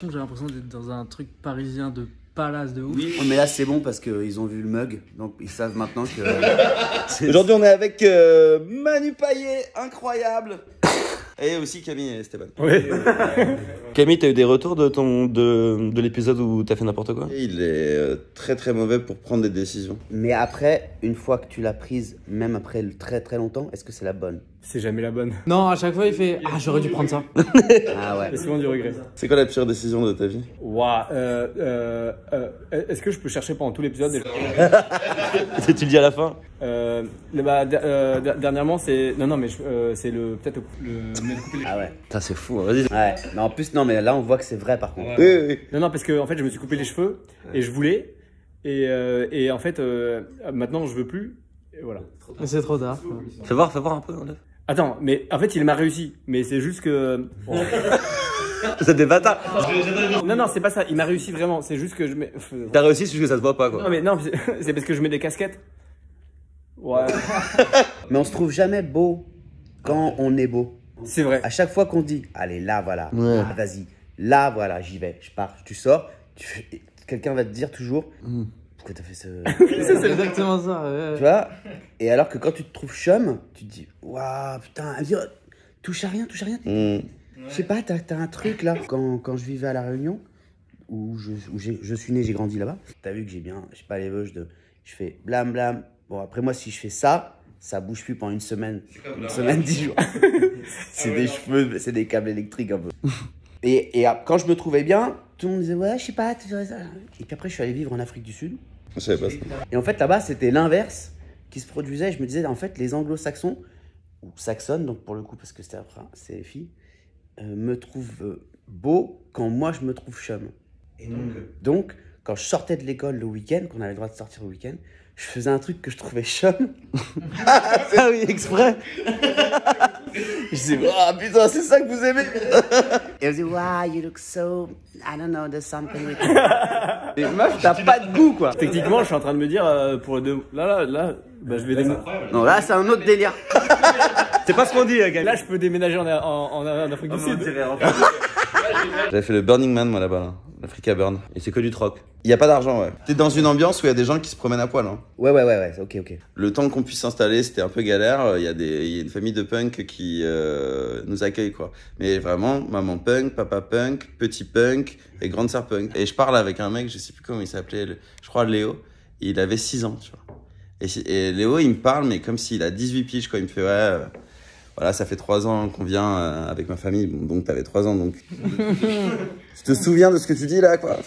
J'ai l'impression d'être dans un truc parisien de palace de ouf. Oui, mais là c'est bon parce qu'ils ont vu le mug, donc ils savent maintenant que... Aujourd'hui on est avec Manu Payet, incroyable. Et aussi Camille et Esteban. Oui. Camille, t'as eu des retours de l'épisode où t'as fait n'importe quoi? Il est très très mauvais pour prendre des décisions. Mais après, une fois que tu l'as prise, même après très très longtemps, est-ce que c'est la bonne? C'est jamais la bonne. Non, à chaque fois il fait ah j'aurais dû prendre ça. Ah ouais. C'est souvent du regret. C'est quoi la pire décision de ta vie? Waouh. Est-ce que je peux chercher pendant tout l'épisode? Tu le dis à la fin? Dernièrement, c'est. Non, mais c'est peut-être le. Ah ouais. Ça c'est fou, vas-y. Ouais. Mais en plus, non, mais là on voit que c'est vrai par contre. Oui, oui. Non, parce que en fait, je me suis coupé les cheveux et je voulais. Et en fait, maintenant, je veux plus. Et voilà. Mais c'est trop tard. Fais voir un peu. Enlève. Attends, mais en fait, il m'a réussi. Mais c'est juste que. C'est des bâtards. Non, c'est pas ça. Il m'a réussi vraiment. C'est juste que je mets. T'as réussi, c'est juste que ça se voit pas quoi. Non, mais non, c'est parce que je mets des casquettes. Ouais. Mais on se trouve jamais beau quand on est beau. C'est vrai. À chaque fois qu'on dit, allez là voilà, Ouais. ah, vas-y, là voilà, j'y vais, je pars, tu sors, quelqu'un va te dire toujours, pourquoi t'as fait ce... C'est exactement ça. Ouais. Tu vois? Et alors que quand tu te trouves chum, tu te dis, waouh, putain, elle dit, oh, touche à rien. Je sais pas, t'as un truc là. Quand je vivais à La Réunion, où je suis né, j'ai grandi là-bas, t'as vu que j'ai pas les veuches de... Je fais blam blam. Bon, après moi, si je fais ça bouge plus pendant une semaine. Une semaine, 10 jours. C'est des cheveux, c'est des câbles électriques un peu. Et quand je me trouvais bien, tout le monde disait, ouais, je sais pas, tu fais ça. Et puis après, je suis allé vivre en Afrique du Sud. Je savais pas ça. Et en fait, là-bas, c'était l'inverse qui se produisait. Je me disais, en fait, les anglo-saxons, ou saxonnes, donc pour le coup, parce que c'est les filles, me trouvent beau quand moi, je me trouve chum. Et donc, quand je sortais de l'école le week-end, qu'on avait le droit de sortir le week-end, je faisais un truc que je trouvais chum. Ah oui, exprès. Je disais, oh putain, c'est ça que vous aimez. Et elle me dit, wow, you look so, I don't know, there's something with you. Et meuf, t'as pas de goût, quoi. Techniquement, je suis en train de me dire, pour deux. Là, bah, je vais déménager. Non, là, c'est un autre délire. C'est pas ce qu'on dit, gars. Là, je peux déménager en Afrique du Sud. J'avais fait le Burning Man, moi, là-bas, là. L'Africa Burn. Et c'est que du troc. Il y a pas d'argent, ouais. T'es dans une ambiance où il y a des gens qui se promènent à poil, hein. Ouais, ok. Le temps qu'on puisse s'installer, c'était un peu galère. Il y a une famille de punk qui nous accueille, quoi. Mais vraiment, maman punk, papa punk, petit punk et grande sœur punk. Et je parle avec un mec, je sais plus comment il s'appelait, je crois Léo. Il avait 6 ans, tu vois. Et Léo, il me parle, mais comme s'il a 18 piges, quoi. Il me fait, ouais, voilà, ça fait 3 ans qu'on vient avec ma famille. Bon, donc t'avais 3 ans, donc... Tu te souviens de ce que tu dis, là, quoi?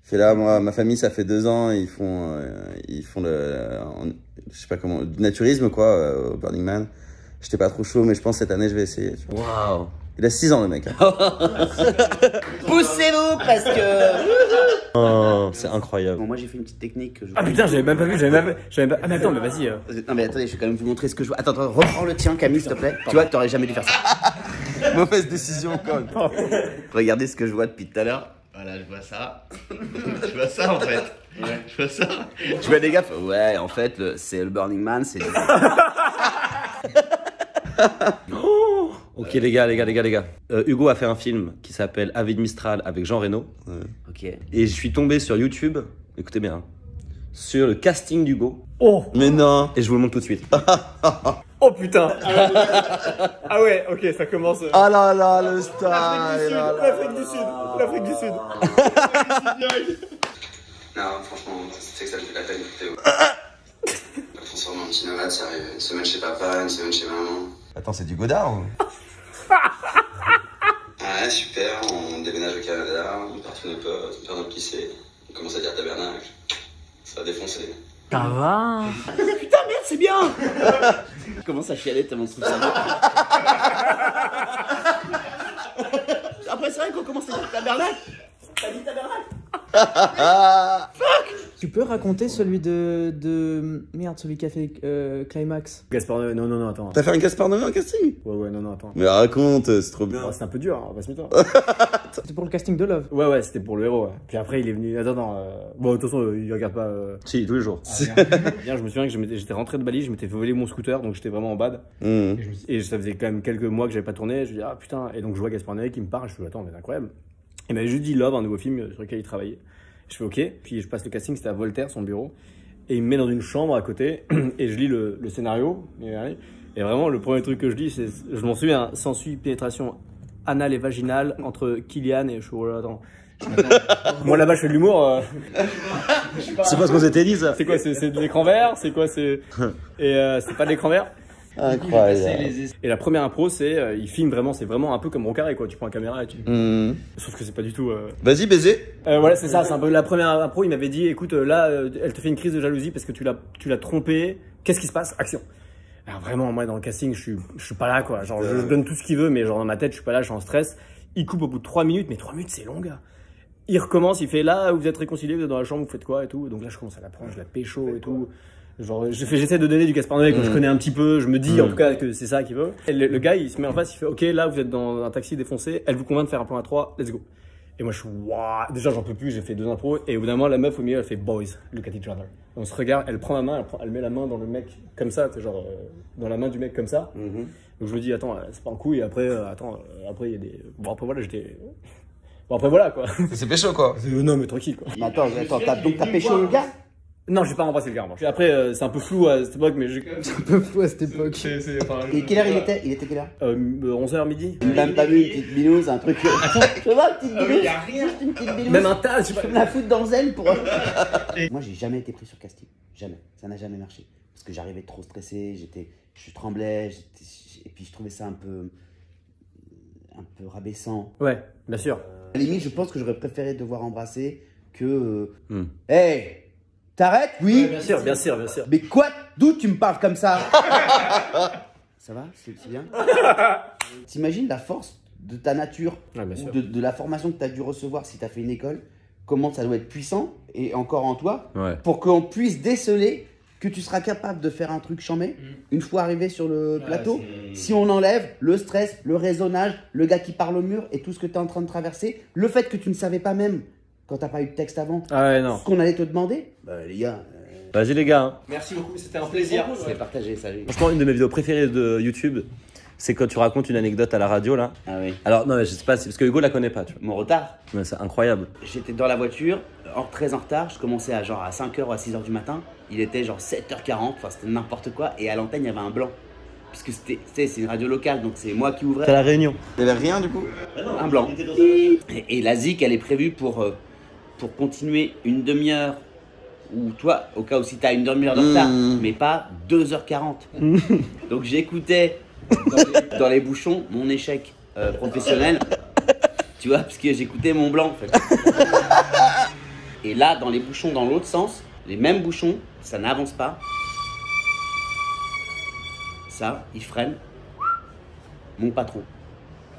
C'est là, moi, ma famille, ça fait 2 ans, ils font je sais pas comment, du naturisme, quoi, au Burning Man. J'étais pas trop chaud, mais je pense cette année, je vais essayer. Waouh! Il a 6 ans, le mec. Hein. Poussez-vous, parce que... Oh, c'est incroyable. Bon, moi, j'ai fait une petite technique que je... Ah putain, j'avais même pas vu, Ah mais attends, mais vas-y. Non, mais attendez, je vais quand même vous montrer ce que je vois. Attends, reprends le tien, Camille, s'il te plaît. Tu vois, t'aurais jamais dû faire ça. Mauvaise décision, quand même. Regardez ce que je vois depuis tout à l'heure. Voilà, je vois ça. Je vois ça en fait. Ouais, je vois ça. Tu vois des gars, ouais, en fait, c'est le Burning Man, c'est... Ok, les gars. Hugo a fait un film qui s'appelle Avid Mistral avec Jean Reno. Ok. Et je suis tombé sur YouTube, écoutez bien, sur le casting d'Hugo. Oh. Mais non. Et je vous le montre tout de suite. Oh putain. Ah ouais, ok, ça commence. Ah là là, le style. L'Afrique du Sud. L'Afrique du Sud. Non, franchement, c'est que ça me fait la peine, Théo. Me transformer en petit nomade, c'est arrivé. Une semaine chez papa, une semaine chez maman. Attends, c'est du Godard ou... Ouais, super, on déménage au Canada, on perd tous nos potes, on perd notre lycée. On commence à dire tabernacle. Ça va défoncer. Ça va. Putain, merde, c'est bien. Je commence à chialer tellement je trouve ça bien. Après, c'est vrai qu'on commence à dire tabernacle. T'as dit tabernacle? Tu peux raconter celui de... Merde, celui qui a fait Climax. Gaspard Noé, non, attends. T'as fait un Gaspard Noé en casting? Ouais, non, attends. Mais raconte, c'est trop bien. Oh, c'est un peu dur, hein, on va se mettre. C'était pour le casting de Love. Ouais, c'était pour le héros. Ouais. Puis après, il est venu. Attends. Bon, de toute façon, il regarde pas. Si, tous les jours. Bien, je me souviens que j'étais rentré de Bali, je m'étais volé mon scooter, donc j'étais vraiment en bad. Et ça faisait quand même quelques mois que j'avais pas tourné. Je me dis, ah putain. Et donc, je vois Gaspard Noé qui me parle. Je me dis, attends, mais c'est incroyable. Il m'avait juste dit Love, un nouveau film sur lequel il travaillait. Je fais OK, puis je passe le casting, c'était à Voltaire, son bureau. Et il me met dans une chambre à côté, et je lis le scénario. Et vraiment, le premier truc que je lis, c'est, je m'en souviens, s'ensuit pénétration anale et vaginale entre Kylian et je suis attends. Moi là-bas, je fais de l'humour. C'est pas ce qu'on s'était dit, ça. C'est quoi, c'est de l'écran vert? C'est quoi, c'est. Et c'est pas de l'écran vert? Incroyable. Et la première impro, c'est il filme vraiment, c'est vraiment un peu comme Roncaré quoi. Tu prends la caméra et tu. Sauf que c'est pas du tout. Vas-y, baiser. Voilà, c'est ça. C'est un peu la première impro. Il m'avait dit, écoute, là, elle te fait une crise de jalousie parce que tu l'as trompée. Qu'est-ce qui se passe? Action. Alors vraiment, moi dans le casting, je suis pas là quoi. Genre, je donne tout ce qu'il veut, mais genre dans ma tête, je suis pas là, je suis en stress. Il coupe au bout de 3 minutes, mais 3 minutes, c'est long, gars. Il recommence, il fait là, vous êtes réconciliés, vous êtes dans la chambre, vous faites quoi et tout. Donc là, je commence à la prendre, je la pécho et tout. Genre, j'essaie de donner du Gaspard Noé que je connais un petit peu, je me dis en tout cas que c'est ça qu'il veut. Et le gars, il se met en face, il fait OK, là, vous êtes dans un taxi défoncé, elle vous convainc de faire un plan à 3, let's go. Et moi, je suis waouh, déjà, j'en peux plus, j'ai fait 2 impros. Et au bout d'un moment, la meuf au milieu, elle fait boys, look at each other. On se regarde, elle prend ma main, elle met la main dans le mec comme ça, c'est genre dans la main du mec comme ça. Donc je me dis, attends, c'est pas un coup, et après, après, il y a des. Bon, après, voilà, j'étais. Bon, après, voilà, quoi. C'est pécho, quoi. Non, mais tranquille, quoi. Mais attends, donc t'as pécho le gars? Non, j'ai pas embrassé le gars, moi. Après, c'est un peu flou à cette époque, mais j'ai. C'est un peu fou à cette époque. Et quelle heure il était? Il était quelle heure? 11h midi. Il m'a même pas vu une petite binouse, un truc. Je vois une petite binouse. Juste une petite binouse. Même un tas, je sais Je pas. peux me la foutre dans le zen pour. Moi, j'ai jamais été pris sur casting. Jamais. Ça n'a jamais marché. Parce que j'arrivais trop stressé, je tremblais, et puis je trouvais ça un peu rabaissant. Ouais, bien sûr. À la limite, je pense que j'aurais préféré devoir embrasser que. Hey! T'arrêtes? Oui? Bien sûr, bien sûr, bien sûr. Mais quoi? D'où tu me parles comme ça? Ça va? C'est bien? T'imagines la force de ta nature, Ouais, bien sûr. ou de la formation que tu as dû recevoir si tu as fait une école? Comment ça doit être puissant, et encore en toi, Ouais. pour qu'on puisse déceler que tu seras capable de faire un truc chambé une fois arrivé sur le plateau, si on enlève le stress, le raisonnage, le gars qui parle au mur et tout ce que tu es en train de traverser, le fait que tu ne savais pas même, quand tu n'as pas eu de texte avant, Ah ouais, non. ce qu'on allait te demander, bah les gars, Vas-y, les gars. Hein. Merci beaucoup, c'était un plaisir. c'est partagé, salut. Franchement, une de mes vidéos préférées de YouTube, c'est quand tu racontes une anecdote à la radio, là. Ah oui. Alors, non, mais je sais pas, c'est parce que Hugo la connaît pas, tu vois. Mon retard, Mais c'est incroyable. j'étais dans la voiture, très en retard, je commençais à 5h ou à 6h du matin, il était genre 7h40, enfin c'était n'importe quoi, et à l'antenne il y avait un blanc. Puisque c'est une radio locale, donc c'est moi qui ouvrais. C'est à la Réunion. Il y avait rien, du coup. Un blanc. Et la zik, elle est prévue pour continuer une demi-heure, ou toi, au cas où si tu as une demi-heure de retard, mais pas 2h40. Donc j'écoutais dans les bouchons mon échec professionnel, tu vois, parce que j'écoutais mon blanc en fait. Et là, dans les bouchons dans l'autre sens, les mêmes bouchons, ça n'avance pas. Ça, il freine. Mon patron,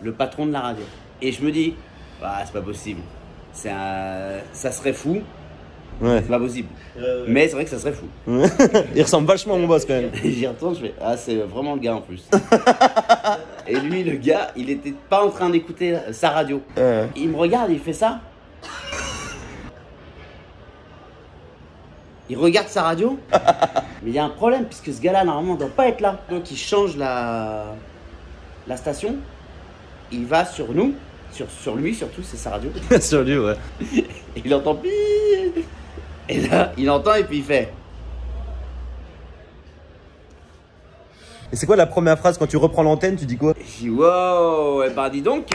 le patron de la radio. Et je me dis, ah, c'est pas possible. Ça serait fou, Ouais. c'est pas possible. Mais c'est vrai que ça serait fou. Il ressemble vachement à mon boss, quand même. Et j'y retourne, je fais, ah, c'est vraiment le gars en plus. Et lui, le gars, il était pas en train d'écouter sa radio. Il me regarde, il fait ça. Il regarde sa radio. Mais il y a un problème, puisque ce gars-là, normalement, doit pas être là. Donc il change la station. Il va sur nous, sur lui surtout, c'est sa radio. Sur lui, ouais. Et il entend pii. Et là, il entend et puis il fait. Et c'est quoi la première phrase quand tu reprends l'antenne, tu dis quoi? Je dis wow, eh ben dis donc.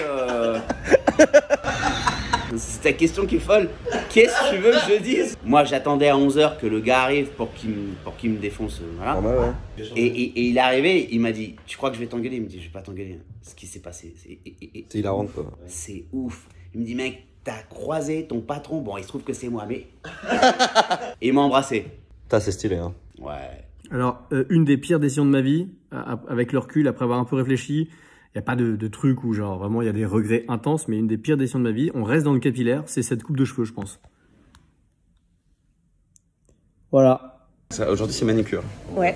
C'est ta question qui est folle. Qu'est-ce que tu veux que je dise? Moi, j'attendais à 11h que le gars arrive pour qu'il me défonce. Voilà. Ouais. Et il est arrivé, il m'a dit, tu crois que je vais t'engueuler? Il me dit, je vais pas t'engueuler. Ce qui s'est passé, C'est hilarant, quoi. c'est ouf. Il me dit, mec, t'as croisé ton patron. Bon, il se trouve que c'est moi, mais. Et il m'a embrassé. C'est stylé, hein. Ouais. Alors, une des pires décisions de ma vie, avec le recul, après avoir un peu réfléchi, il n'y a pas de truc où genre vraiment il y a des regrets intenses, mais une des pires décisions de ma vie, on reste dans le capillaire, c'est cette coupe de cheveux, je pense. Voilà. Aujourd'hui, c'est manicure. Ouais.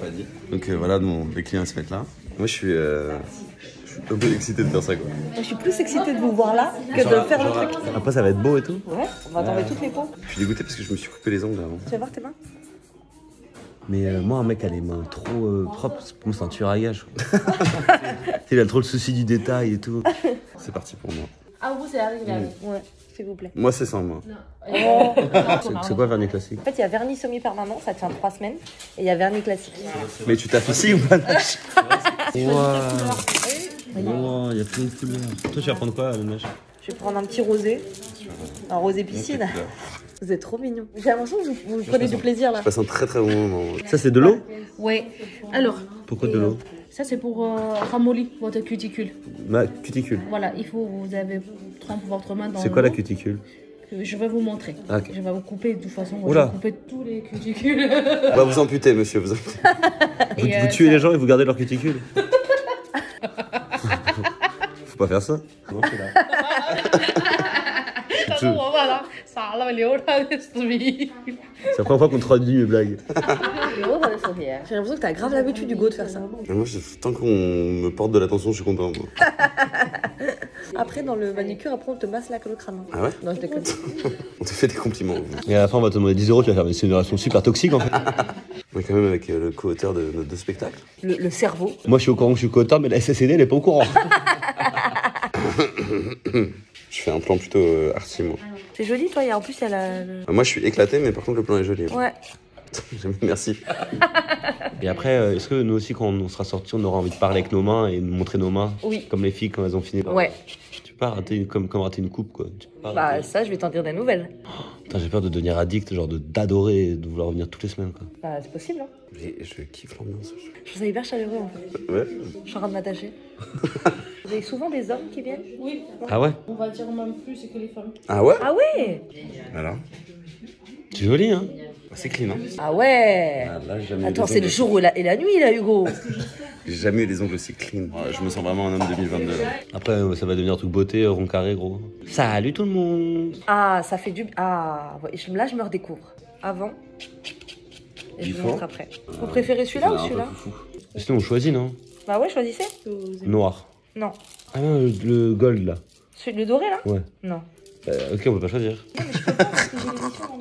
Donc voilà, les clients se mettent là. Moi, je suis un peu excité de faire ça, quoi. Je suis plus excitée de vous voir là que de faire le truc. Après, ça va être beau et tout. Ouais, on va tomber toutes les peaux. Je suis dégoûté parce que je me suis coupé les ongles avant. Tu vas voir tes mains? Mais moi, un mec a les mains trop propres, pour moi, c'est un tueur à gages. Il a trop le souci du détail et tout. C'est parti pour moi. Ah, vous, c'est avec vernis. Ouais, s'il vous plaît. Moi, c'est sans moi. Oh. C'est quoi vernis classique? En fait, il y a vernis semi-permanent, ça tient 3 semaines. Et il y a vernis classique. Mais tu t'as fait ci ou pas? Wow, il y a plein de couleurs. Toi, tu vas prendre quoi, Mèche? Je vais prendre un petit rosé. Un rosé piscine. Vous êtes trop mignons. J'ai l'impression que vous prenez du plaisir là. Je passe un très très bon moment. Ça, c'est de l'eau? Oui. Alors, Pourquoi de l'eau? ça c'est pour ramollir votre cuticule. Ma cuticule. Voilà, il faut, vous avez trempe votre main dans C'est quoi la l'eau. cuticule? Je vais vous montrer. Ah, ok. Je vais vous couper de toute façon. Je Oula. vais couper tous les cuticules. On va vous amputer, monsieur. Vous amputez. Vous tuez les gens et vous gardez leur cuticule? Faut pas faire ça. Non, c'est là. 他说我把它撒了，留他的视频。 C'est la première fois qu'on traduit mes blagues. J'ai l'impression que t'as grave l'habitude, Hugo, de faire ça. Mais moi, tant qu'on me porte de l'attention, je suis content. Moi. Après, dans le manicure, après, on te masse le crâne. Ah ouais? Non, je déconne. On te fait des compliments. Et à la fin, on va te demander 10 €, tu vas faire, mais c'est une relation super toxique en fait. On est quand même avec le co-auteur de nos 2 spectacles. Le cerveau. Moi, je suis au courant que je suis co-auteur, mais la SSD, elle est pas au courant. Je fais un plan plutôt arty, moi. C'est joli, toi, et en plus, il y a la. Moi, je suis éclaté, mais par contre, le plan est joli. Ouais. Merci. Et après, est-ce que nous aussi, quand on sera sortis, on aura envie de parler avec nos mains et de montrer nos mains? Oui. Comme les filles quand elles ont fini. Ouais. Tu peux pas rater comme rater une coupe, quoi. Tu peux pas Bah, rater. ça, je vais t'en dire des nouvelles. Putain, j'ai peur de devenir addict, genre d'adorer et de vouloir revenir toutes les semaines, quoi. Bah, c'est possible, hein. Je kiffe l'ambiance. Je trouve ça hyper chaleureux, en fait. Ouais. Je suis en train de m'attacher. Vous avez souvent des hommes qui viennent? Oui. Ah ouais? On va dire même plus que les femmes. Ah ouais? Ah ouais? Alors? C'est joli, hein? C'est clean, hein? Ah ouais. Ah, là, j'ai jamais eu Attends, des c'est le ongles. jour et la nuit, là, Hugo. J'ai jamais eu les ongles aussi clean. Ouais, je me sens vraiment un homme 2022. Là. Après, ça va devenir truc beauté, rond carré, gros. Salut tout le monde! Ah, ça fait du... Ah, ouais, là, je me redécouvre. Avant. Et je vous montre après. Vous préférez celui-là ou celui-là? Sinon, on choisit, non? Bah ouais, choisissez. Noir. Non. Ah non, le gold, là. Le doré, là? Ouais. Non. Ok, on peut pas choisir.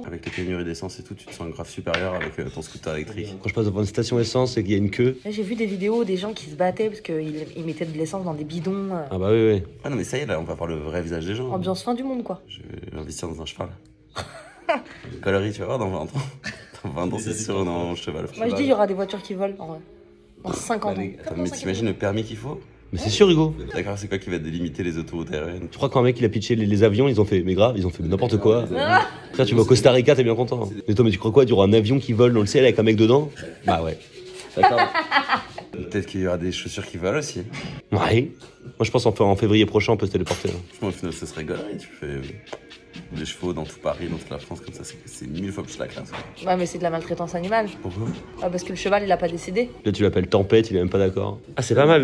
Avec les pénuries d'essence et tout, tu te sens grave supérieur avec ton scooter électrique. Quand je passe devant une station essence et qu'il y a une queue. Là, j'ai vu des vidéos des gens qui se battaient parce qu'ils mettaient de l'essence dans des bidons. Ah bah oui, oui. Ah non, mais ça y est, là, on va voir le vrai visage des gens. Ambiance fin du monde, quoi. Je vais investir dans un cheval. Une colorie, tu vas voir, dans 20 ans. Dans 20 ans, c'est sûr, dans un cheval. Moi, je dis, il y aura des voitures qui volent, en vrai. Dans 50 ans. Attends, mais t'imagines le permis qu'il faut? Mais c'est sûr, Hugo. D'accord, c'est quoi qui va délimiter les autoroutes aériennes? Tu crois qu'un mec il a pitché les avions, ils ont fait, mais grave, ils ont fait n'importe quoi. Frère, tu vas au Costa Rica, t'es bien content. Mais toi, mais tu crois quoi? Il y aura un avion qui vole dans le ciel avec un mec dedans? Bah ouais. D'accord. Peut-être qu'il y aura des chaussures qui volent aussi. Ouais. Moi, je pense en février prochain, on peut se téléporter. Là. Franchement, au final, ce serait galerie. Tu fais des chevaux dans tout Paris, dans toute la France, comme ça, c'est 1000 fois plus la classe. Ouais, mais c'est de la maltraitance animale. Pourquoi? Ah, parce que le cheval, il a pas décédé. Là, tu l'appelles Tempête, il est même pas d'accord. Ah, c'est pas mal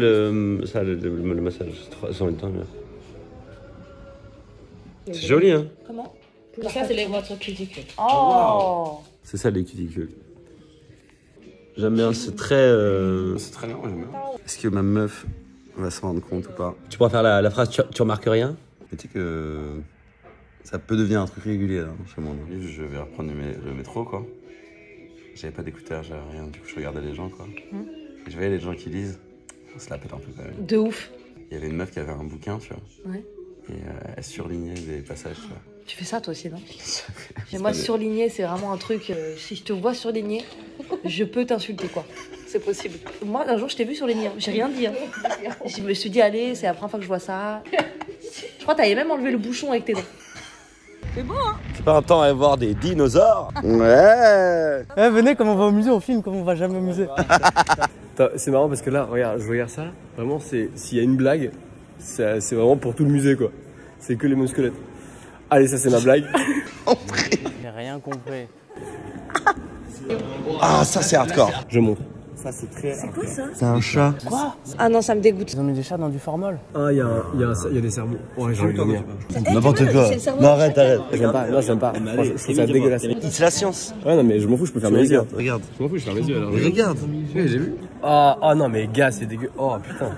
ça, le massage. C'est en même temps, là. C'est joli, hein? Comment? Ça, c'est les voitures critiques. Oh! C'est ça, les cuticules. J'aime bien, c'est très. C'est très bien, j'aime bien. Est-ce que ma meuf va se rendre compte ou pas? Tu pourras faire la phrase tu remarques rien? Mais tu sais que ça peut devenir un truc régulier là, chez moi. Je vais reprendre le métro, quoi. J'avais pas d'écouteurs, j'avais rien, du coup je regardais les gens, quoi. Et je voyais les gens qui lisent, on se la pète un peu quand même. De ouf. Il y avait une meuf qui avait un bouquin, tu vois. Ouais. Et elle surlignait des passages, tu vois. Tu fais ça, toi aussi, non? Et moi, surligner, c'est vraiment un truc... si je te vois surligner, je peux t'insulter, quoi. C'est possible. Moi, un jour, je t'ai vu surligner. J'ai rien dit. Hein. Je me suis dit, allez, c'est la première fois que je vois ça. Je crois que t'avais même enlevé le bouchon avec tes dents. C'est beau, hein? C'est pas un temps à voir des dinosaures? Ouais. Eh, venez, comme on va au musée, on filme, comme on va jamais au musée. C'est marrant parce que là, regarde, je regarde ça. Vraiment, s'il y a une blague, c'est vraiment pour tout le musée, quoi. C'est que les mêmes squelettes. Allez, ça c'est ma blague. J'ai rien compris. Ah, ça c'est hardcore. Je montre. Ça, c'est très. C'est quoi ça? C'est un chat. Quoi? Ah non, ça me dégoûte. Ils ont mis des chats dans du formol. Ah, il y a des cerveaux. Ouais, j'ai envie de dormir. N'importe quoi. Non, arrête. J'aime pas, non, j'aime pas. Franchement, je trouve ça dégueulasse. C'est la science. Ouais, non, mais je m'en fous, je peux faire mes yeux. Regarde. Je m'en fous, je ferme mes yeux alors. Regarde. Oui, j'ai vu. Ah, non, mais gars, c'est dégueu. Oh putain.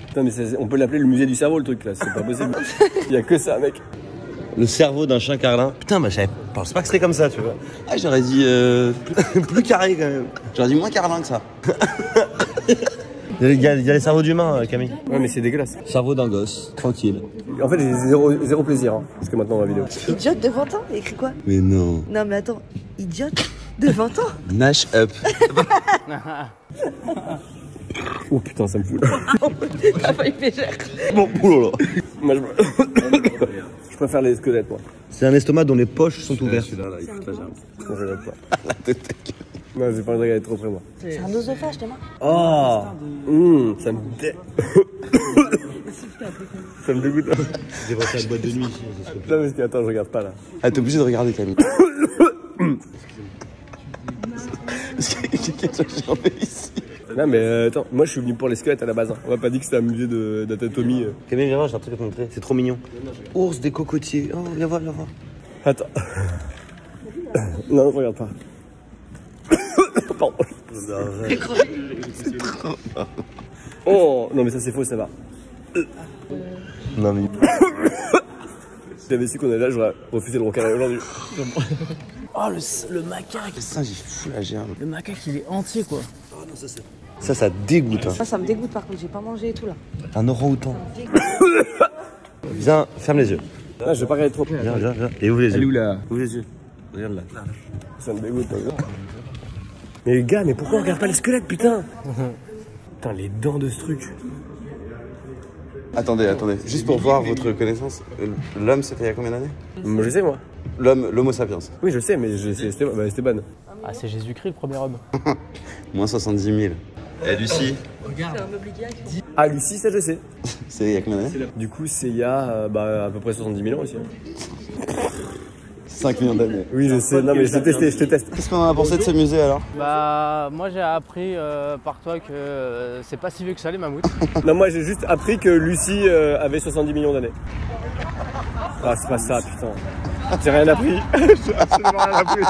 Putain, mais on peut l'appeler le musée du cerveau, le truc là, c'est pas possible. Il y a que ça, mec. Le cerveau d'un chien carlin. Putain, bah, je pense pas que c'était comme ça, tu vois. Ah, j'aurais dit plus carré quand même. J'aurais dit moins carlin que ça. Il y a les cerveaux d'humains, Camille. Ouais, mais c'est dégueulasse. Cerveau d'un gosse, tranquille. En fait, j'ai zéro plaisir hein, jusqu'à maintenant dans la vidéo. Idiote de 20 ans, il écrit quoi? Mais non. Non mais attends, idiote de 20 ans? Nash up. Oh putain, ça me fout. T'as failli pécher. Bon, oulala. Moi, je préfère les squelettes, moi. C'est un estomac dont les poches sont ouvertes. Non, je l'aime pas. Non, j'ai pas envie de regarder trop près, moi. C'est un oesophage, Thomas. Oh ça me ça me dégoûte. J'ai pensé à la boîte de nuit ici. Non, mais attends, je regarde pas, là. Ah, t'es obligé de regarder Camille. Parce qu'il y a quelqu'un qui en est ici. Non, mais attends, moi, je suis venu pour les squelettes à la base. Hein. On m'a pas dit que c'était un musée d'anatomie. Camille, viens voir, j'ai un truc à te montrer. C'est trop mignon. Ours des cocotiers. Oh, viens voir, viens voir. Attends. Non, je regarde pas. Pardon. C'est trop marrant. Oh, non, mais ça, c'est faux, ça va. Non, mais. Si j'avais su qu'on est là, j'aurais refusé le rocaille aujourd'hui. Oh, le macaque. Le singe, il fout la gerbe. Le macaque, il est entier, quoi. Ça dégoûte. Hein. Ça me dégoûte par contre, j'ai pas mangé et tout là. Un orang-outan. Viens, ferme les yeux. Ah, je vais pas regarder trop. Viens. Et ouvre les yeux. Elle est où là? Ouvre les yeux. Regarde là. Ça me dégoûte. Mais les gars, mais pourquoi on regarde pas les squelettes, putain? Putain, les dents de ce truc. Attendez, juste pour voir votre connaissance, l'homme c'était il y a combien d'années? Moi, je sais, moi. L'homo sapiens. Oui, je sais, mais c'est Esteban. Ah, c'est Jésus-Christ, le premier homme. Moins 70 000. Et Lucie, Ah, Lucie, ça, je sais. c'est il y a combien d'années? Du coup, c'est il y a à peu près 70 000 ans aussi. Hein. 5 millions d'années. Oui, je sais. Non, mais je te teste. Qu'est-ce qu'on en a pensé de ce musée alors? Bah, moi j'ai appris par toi que c'est pas si vieux que ça les mammouths. Non, moi, j'ai juste appris que Lucie avait 70 millions d'années. Ah, c'est pas ça, putain. J'ai rien appris. J'ai absolument rien appris.